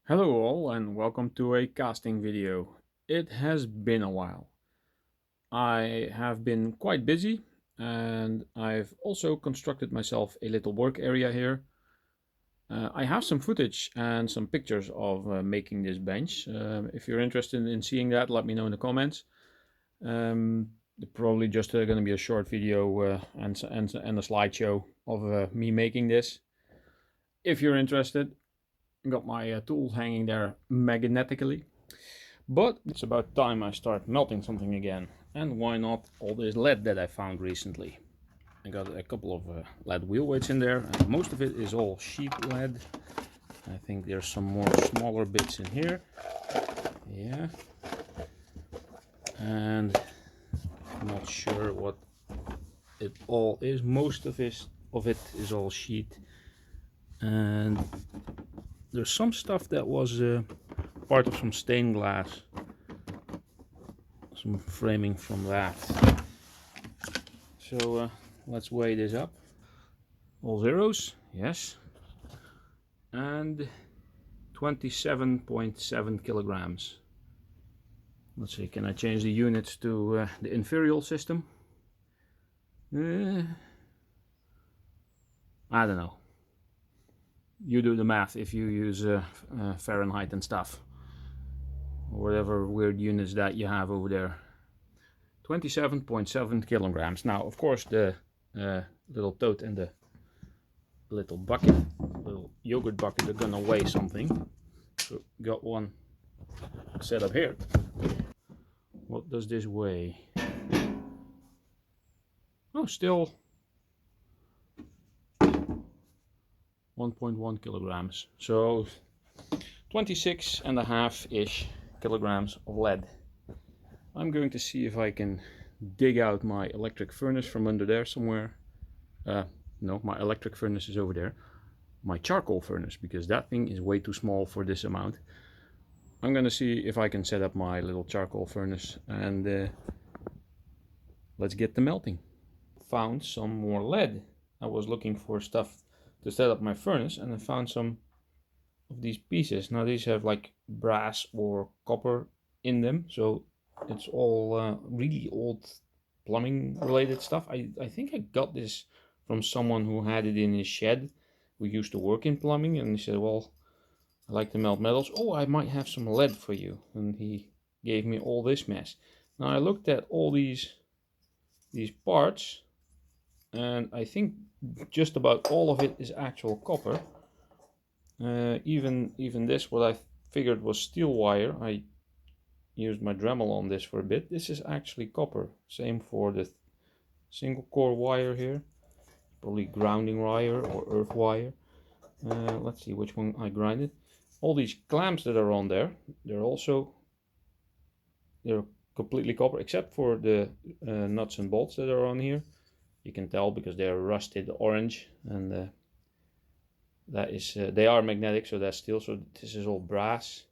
Hello all and welcome to a casting video. It has been a while. I have been quite busy and I've also constructed myself a little work area here. I have some footage and some pictures of making this bench. If you're interested in seeing that, let me know in the comments. Probably just going to be a short video and a slideshow of me making this. If you're interested, got my tools hanging there magnetically. But it's about time I start melting something again. And why not all this lead that I found recently. I got a couple of lead wheel weights in there, and most of it is all sheet lead. I think there's some more smaller bits in here. Yeah. And I'm not sure what it all is. Most of it is all sheet. And there's some stuff that was part of some stained glass. Some framing from that. So let's weigh this up. All zeros, yes. And 27.7 kilograms. Let's see, can I change the units to the imperial system? I don't know. You do the math if you use Fahrenheit and stuff. Or whatever weird units that you have over there. 27.7 kilograms. Now, of course, the little tote and the little bucket, little yogurt bucket, are gonna weigh something. So, got one set up here. What does this weigh? Oh, still 1.1 kilograms. So 26.5-ish kilograms of lead. I'm going to see if I can dig out my electric furnace from under there somewhere. No, my electric furnace is over there. My charcoal furnace, because that thing is way too small for this amount. I'm gonna see if I can set up my little charcoal furnace and let's get to melting. Found some more lead. I was looking for stuff to set up my furnace and I found some of these pieces. Now these have like brass or copper in them, so it's all really old plumbing related stuff. I think I got this from someone who had it in his shed. We used to work in plumbing, and he said, well, I like to melt metals. Oh, I might have some lead for you. And he gave me all this mess. Now I looked at all these parts, and I think just about all of it is actual copper. Even this, what I figured was steel wire, I used my Dremel on this for a bit. This is actually copper. Same for the single core wire here. Probably grounding wire or earth wire. Let's see which one I grinded. All these clamps that are on there, they're completely copper, except for the nuts and bolts that are on here. You can tell because they're rusted orange, and that is they are magnetic, so that's steel. So this is all brass.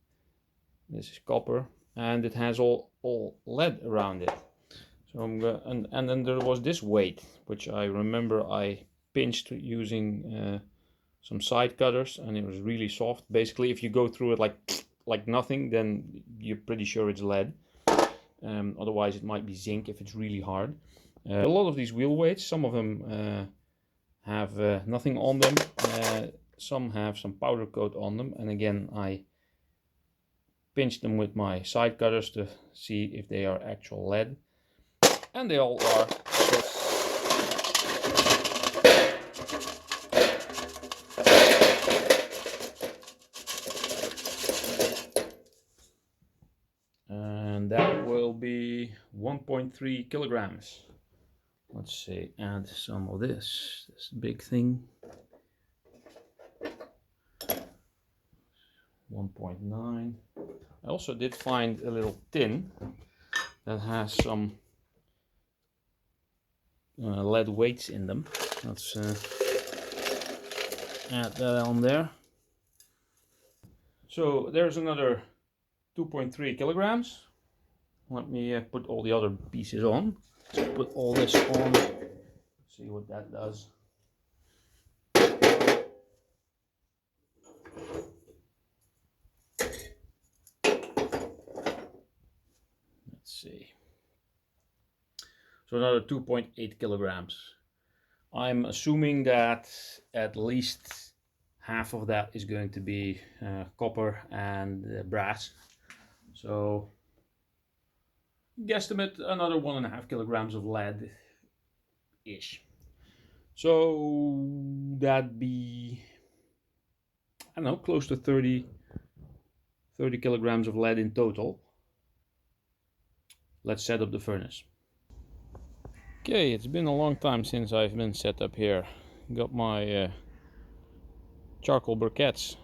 This is copper, and it has all lead around it. So and then there was this weight, which I remember I pinched using some side cutters, and it was really soft. Basically, if you go through it like nothing, then you're pretty sure it's lead. Otherwise, it might be zinc if it's really hard. A lot of these wheel weights, some of them have nothing on them. Some have some powder coat on them, and again, I pinched them with my side cutters to see if they are actual lead. And they all are. And that will be 1.3 kilograms. Let's see, add some of this big thing. 1.9. I also did find a little tin that has some lead weights in them. Let's add that on there. So there's another 2.3 kilograms. Let me put all the other pieces on. Let's put all this on, see what that does. see. So another 2.8 kilograms. I'm assuming that at least half of that is going to be copper and brass. So guesstimate another 1.5 kilograms of lead ish. So that'd be, I don't know, close to 30 kilograms of lead in total. Let's set up the furnace. Okay, it's been a long time since I've been set up here. Got my charcoal briquettes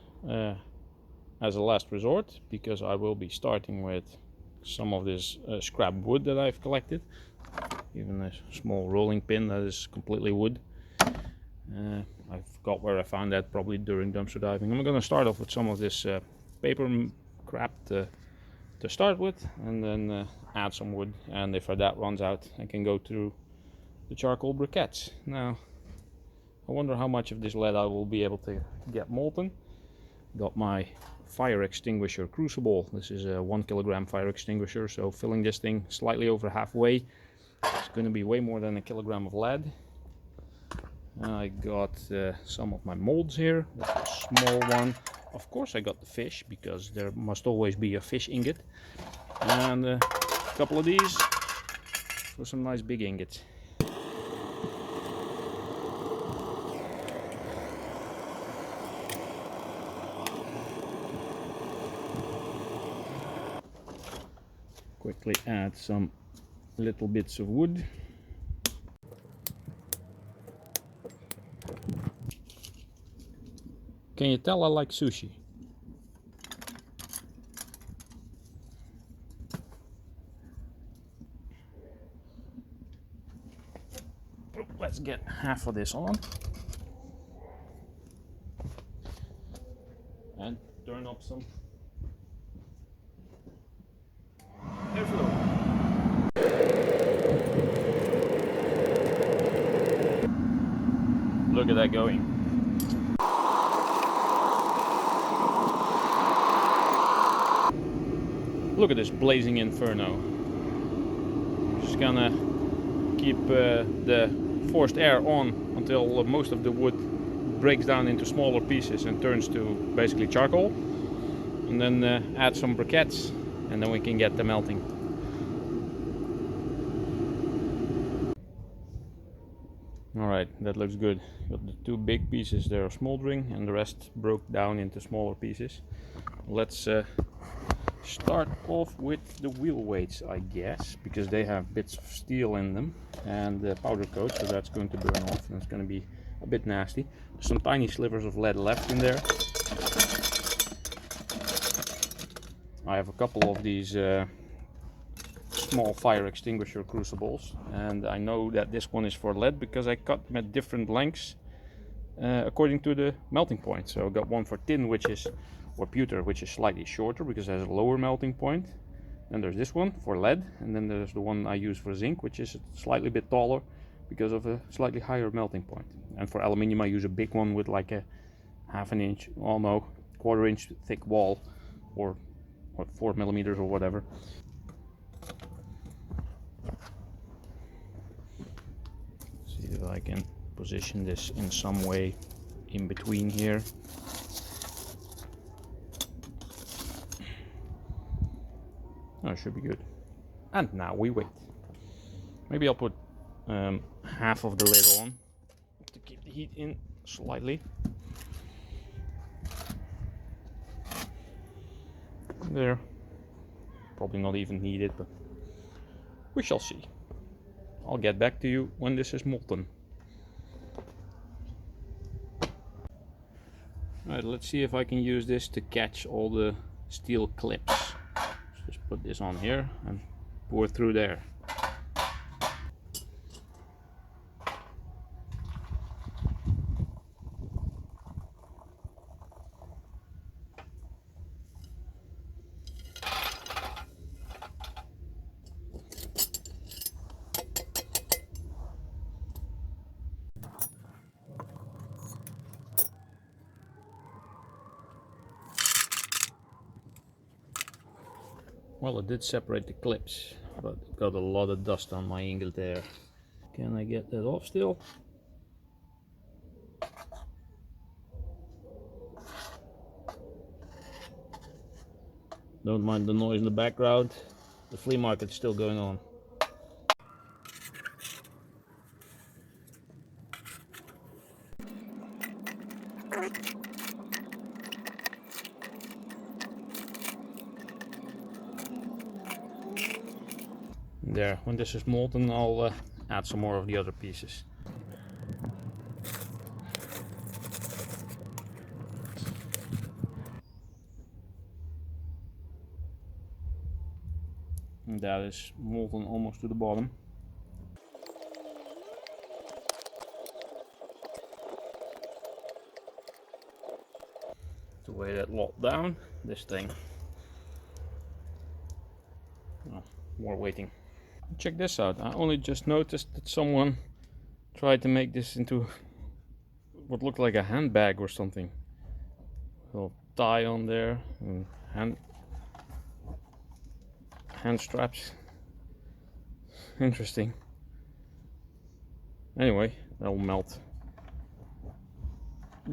as a last resort, because I will be starting with some of this scrap wood that I've collected. Even a small rolling pin that is completely wood. I forgot where I found that, probably during dumpster diving. I'm going to start off with some of this paper crap to start with, and then add some wood, and if that runs out I can go through the charcoal briquettes. Now I wonder how much of this lead I will be able to get molten. Got my fire extinguisher crucible. This is a 1 kilogram fire extinguisher, so filling this thing slightly over halfway, it's going to be way more than a kilogram of lead. I got some of my molds here. That's a small one. Of course I got the fish, because there must always be a fish ingot. And a couple of these for some nice big ingots. Quickly add some little bits of wood. Can you tell I like sushi? Let's get half of this on. And turn up some airflow. Look at that going. Look at this blazing inferno. Just gonna keep the forced air on until most of the wood breaks down into smaller pieces and turns to basically charcoal, and then add some briquettes, and then we can get the melting. Alright, that looks good. Got the 2 big pieces there smoldering, and the rest broke down into smaller pieces. Let's start off with the wheel weights, I guess, because they have bits of steel in them and powder coat, so that's going to burn off and it's going to be a bit nasty. There's some tiny slivers of lead left in there. I have a couple of these small fire extinguisher crucibles, and I know that this one is for lead because I cut them at different lengths according to the melting point. So I got one for tin, which is, or pewter, which is slightly shorter because it has a lower melting point. Then there's this one for lead, and then there's the one I use for zinc, which is slightly bit taller because of a slightly higher melting point. And for aluminium I use a big one with like a 1/2 inch, almost 1/4 inch thick wall, or what, 4 millimeters or whatever. See if I can position this in some way in between here. That should be good. And now we wait. Maybe I'll put half of the lid on to keep the heat in slightly. There. Probably not even needed, but we shall see. I'll get back to you when this is molten. Alright, let's see if I can use this to catch all the steel clips. Just put this on here and pour through there. Well, it did separate the clips. but got a lot of dust on my ingot there. Can I get that off still? Don't mind the noise in the background. The flea market's still going on. There, when this is molten, I'll add some more of the other pieces. And that is molten almost to the bottom. To weigh that lot down, this thing. Oh, more waiting. Check this out. I only just noticed that someone tried to make this into what looked like a handbag or something. A little tie on there and hand straps. Interesting. Anyway, that'll melt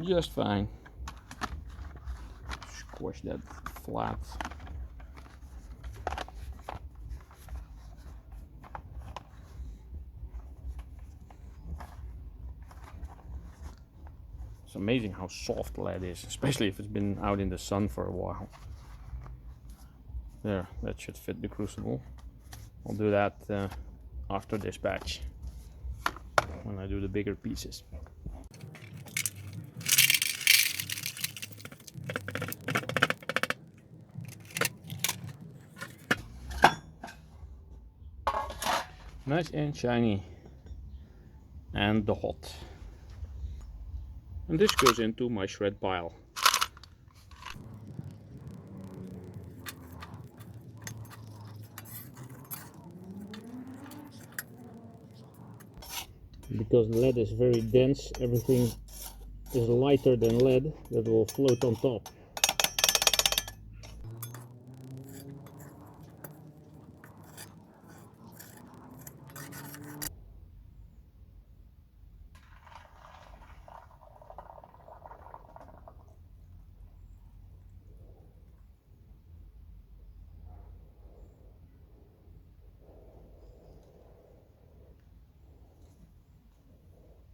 just fine. Squash that flat. It's amazing how soft lead is, especially if it's been out in the sun for a while. There, that should fit the crucible. I'll do that after this batch, when I do the bigger pieces. Nice and shiny and hot. And this goes into my shred pile. Because lead is very dense, everything is lighter than lead that will float on top.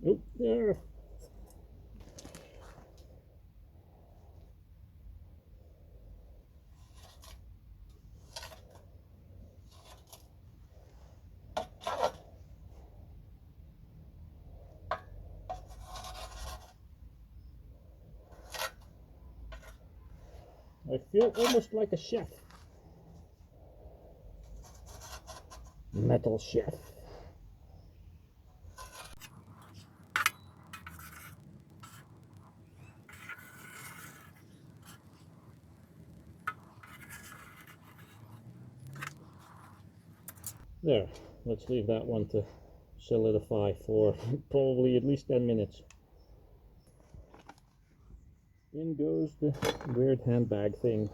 Oh, there. I feel almost like a chef. Metal chef. There, let's leave that one to solidify for probably at least 10 minutes. In goes the weird handbag thing.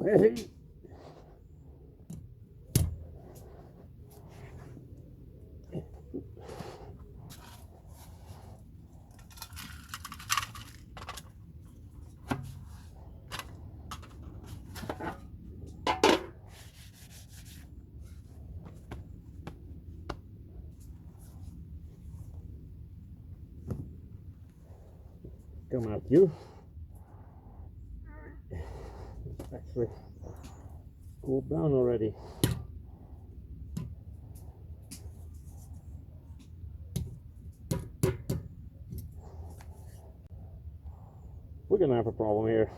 Hey! Come out, you. Actually cooled down already. we're gonna have a problem here.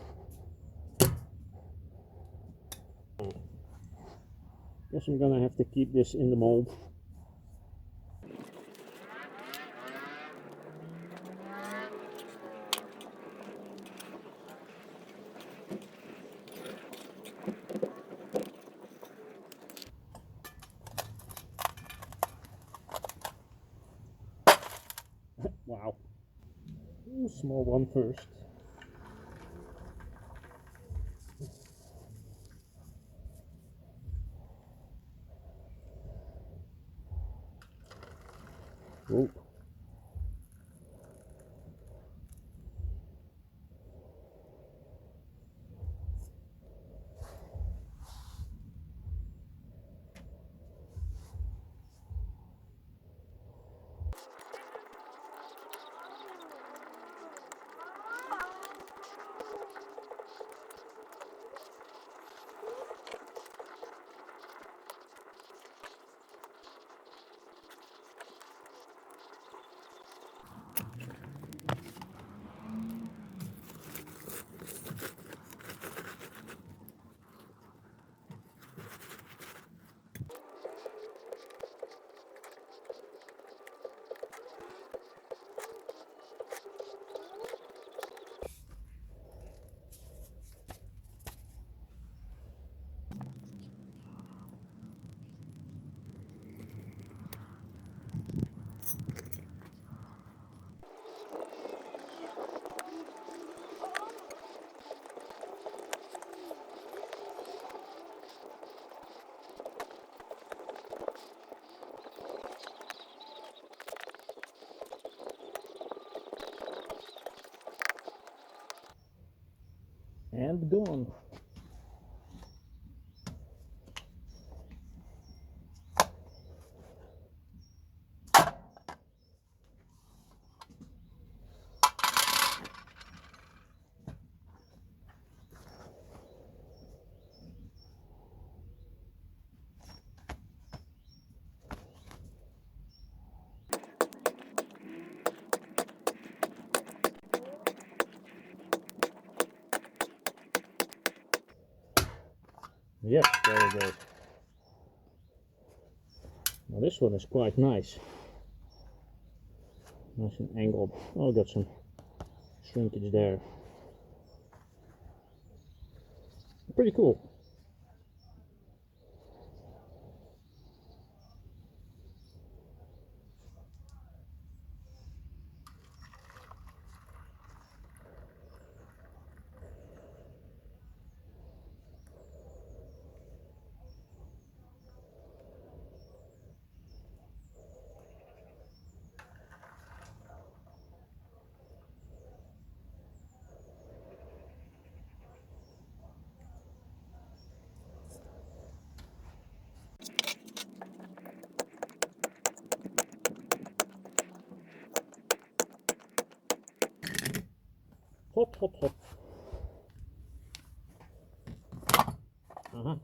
Guess I'm gonna have to keep this in the mold. Wow. Ooh, small one first. Ooh. And gone. Yep, there we go. Now this one is quite nice. Nice and angled. Oh, got some shrinkage there. Pretty cool. Hot, hot, hot. Uh-huh.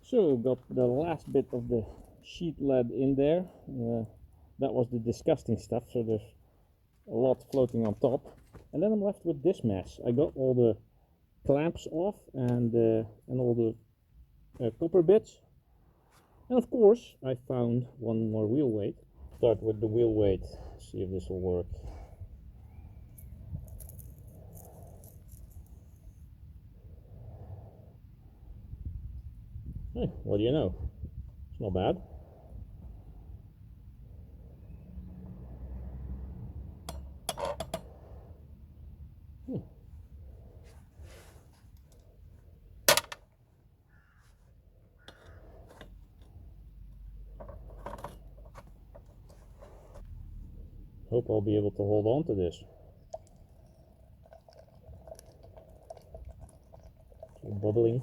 So got the last bit of the sheet lead in there. That was the disgusting stuff, so there's a lot floating on top. And then I'm left with this mess. I got all the clamps off and all the copper bits. And of course I found one more wheel weight. Start with the wheel weight, see if this will work. Hey, what do you know? It's not bad. Hope I'll be able to hold on to this. bubbling.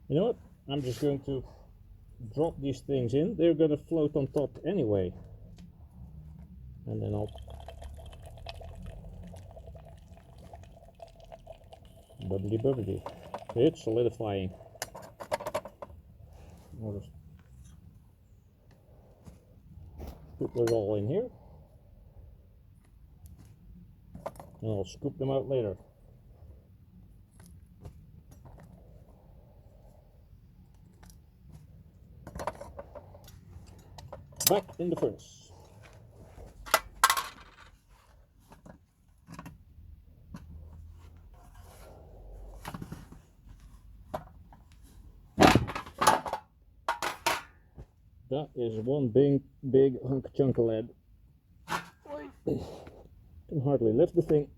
You know what? I'm just going to drop these things in. They're going to float on top anyway. And then I'll bubbly bubbly. It's solidifying. I'll just put those all in here. And I'll scoop them out later. Back in the furnace. That is one big chunk of lead. Can hardly lift the thing.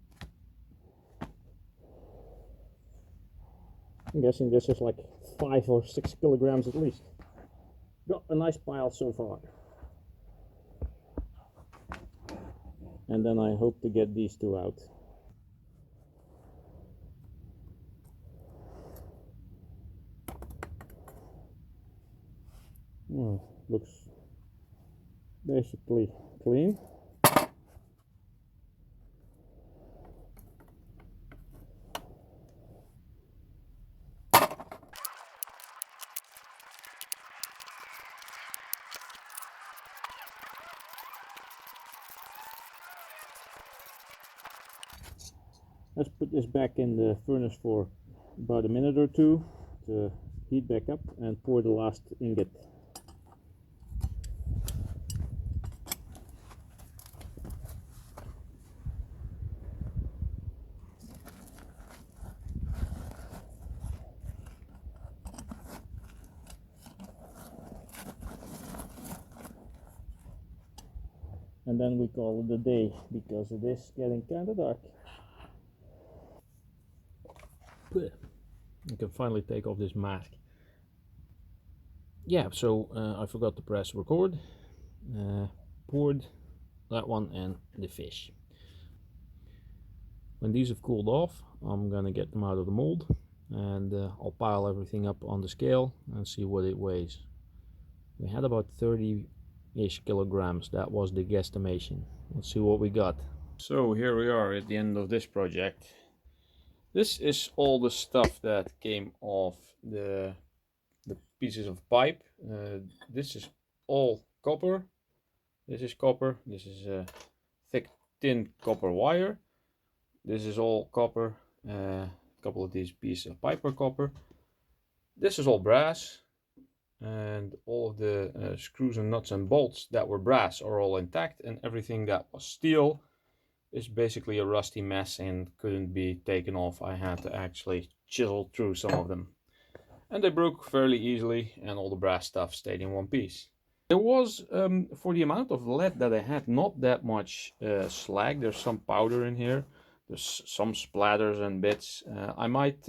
I'm guessing this is like 5 or 6 kilograms at least. Got a nice pile so far. And then I hope to get these two out. Oh, looks basically clean. Let's put this back in the furnace for about a minute or two to heat back up and pour the last ingot. And then we call it a day because it is getting kind of dark. You can finally take off this mask. Yeah, so I forgot to press record. Poured that one and the fish. When these have cooled off, I'm gonna get them out of the mold and I'll pile everything up on the scale and see what it weighs. We had about 30-ish kilograms. That was the guesstimation. Let's see what we got. So here we are at the end of this project. This is all the stuff that came off the pieces of pipe. This is all copper. This is copper. This is thick, thin copper wire. This is all copper. A couple of these pieces of pipe are copper. This is all brass. And all of the screws and nuts and bolts that were brass are all intact. And everything that was steel is basically a rusty mess and couldn't be taken off. I had to actually chisel through some of them. And they broke fairly easily and all the brass stuff stayed in one piece. There was, for the amount of lead that I had, not that much slag. There's some powder in here. There's some splatters and bits. I might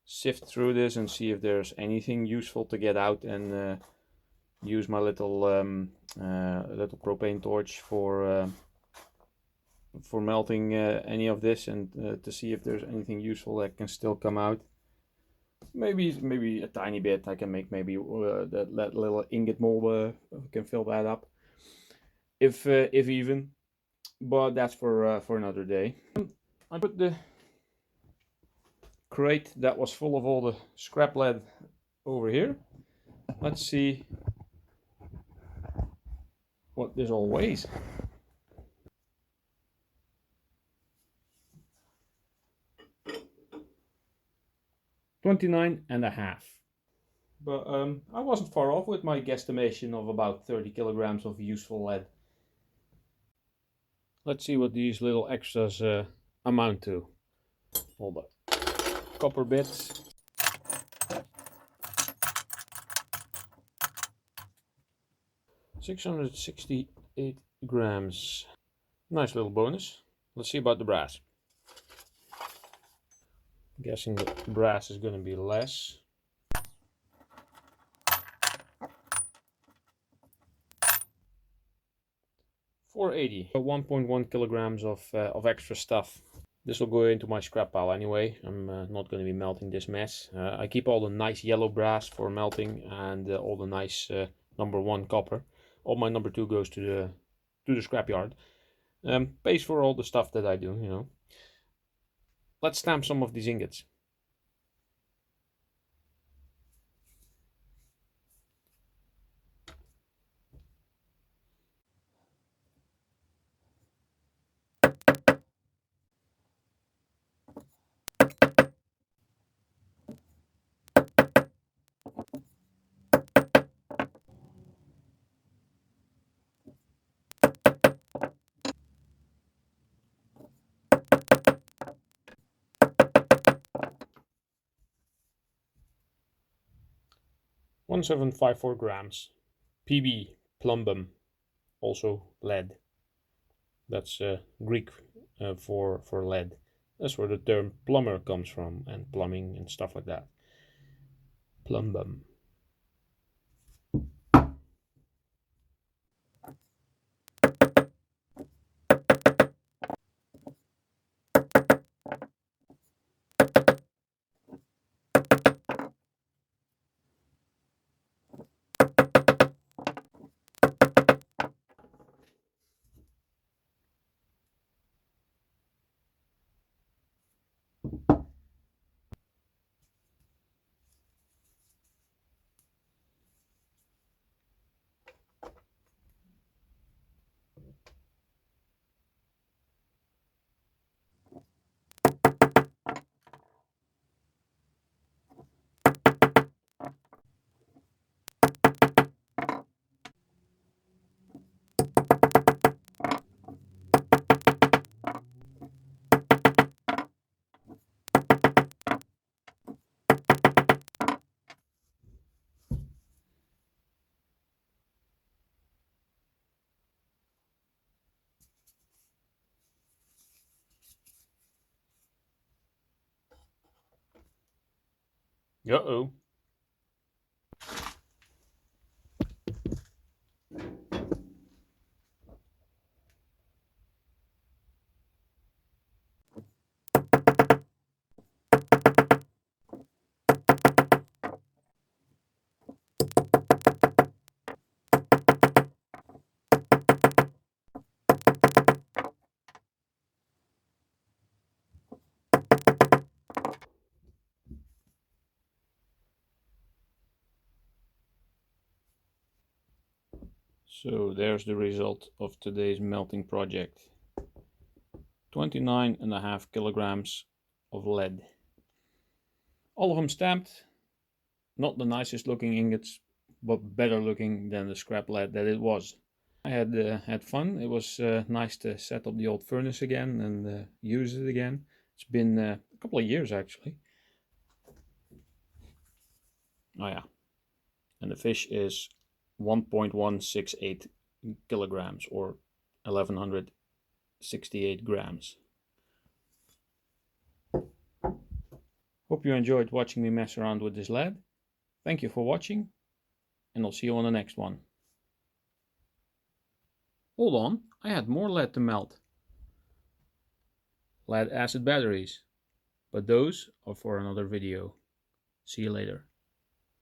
sift through this and see if there's anything useful to get out and use my little propane torch for melting any of this and to see if there's anything useful that can still come out. Maybe a tiny bit. I can make maybe that little ingot mold can fill that up, if even. But that's for another day. I put the crate that was full of all the scrap lead over here. Let's see what this all weighs. 29.5. But I wasn't far off with my guesstimation of about 30 kilograms of useful lead. Let's see what these little extras amount to. All the copper bits. $668 grams. Nice little bonus. Let's see about the brass. I'm guessing the brass is going to be less. 480. 1.1 kilograms of extra stuff. This will go into my scrap pile anyway. I'm not going to be melting this mess. I keep all the nice yellow brass for melting and all the nice number 1 copper. All my number 2 goes to the scrapyard. Pays for all the stuff that I do, you know. Let's stamp some of these ingots. .1754 grams. PB, plumbum, also lead. That's Greek for lead. That's where the term plumber comes from, and plumbing and stuff like that. Plumbum. Uh-oh. So there's the result of today's melting project. 29.5 kilograms of lead. All of them stamped. Not the nicest looking ingots, but better looking than the scrap lead that it was. I had fun. It was nice to set up the old furnace again and use it again. It's been a couple of years actually. Oh yeah. And the fish is 1.168 kilograms or 1168 grams. Hope you enjoyed watching me mess around with this lead. Thank you for watching, and I'll see you on the next one. Hold on, I had more lead to melt. Lead acid batteries, but those are for another video. See you later.